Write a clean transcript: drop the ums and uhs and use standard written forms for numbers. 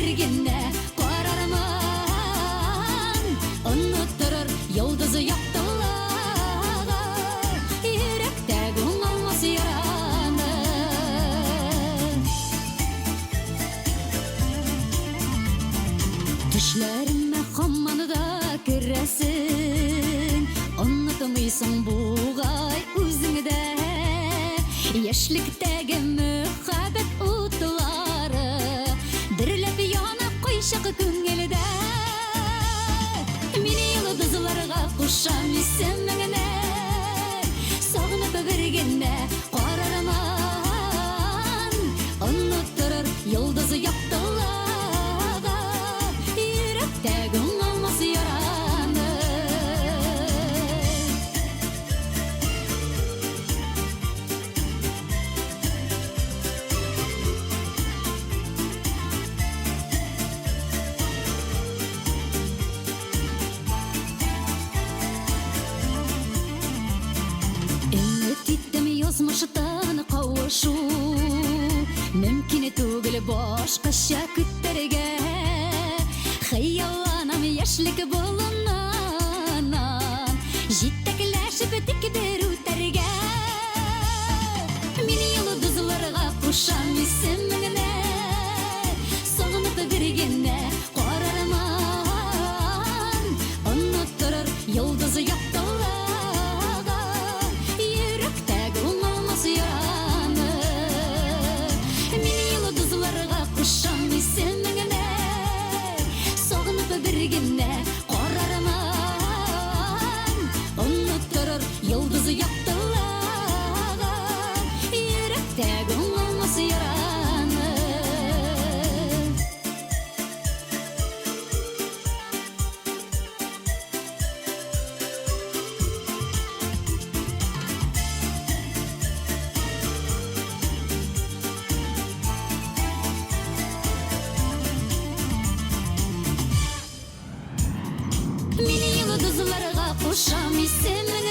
бергенде қарарман, ұнықтырыр йылдызы яқтылығы, үйректегі оңалмас яраны. Түшлеріме қамманыда кіресін, ұнытымайсың бұғай өзіңді. Яшіліктегі мұхабет ұтылары, дірлеп яна қойшық көңілді. Мені йылдызларға құшам есіміңіне, сағынып бергенде қарарман, ұнықтырыр йылдызы яқтылығы, үйректегі оңалмас яраны. Язмыштан қауышу мүмкін түгіл башқаша күттерге, хияланам яшілік болынынан, жеттәкләшіп тікдер өтерге. Мен йылдызларға құшам есіміңіне, сағынып бергенде қарарман, ұнықтырыр йылдызы яқтылығы, яраны. Мен йылдызларға құшам есіміңіне, сағынып бергенде қарарман, ұнықтырыр йылдызы яқтылығы, үйректегі оңалмас яраны. Мен йылдызларға құшам есіміңіне,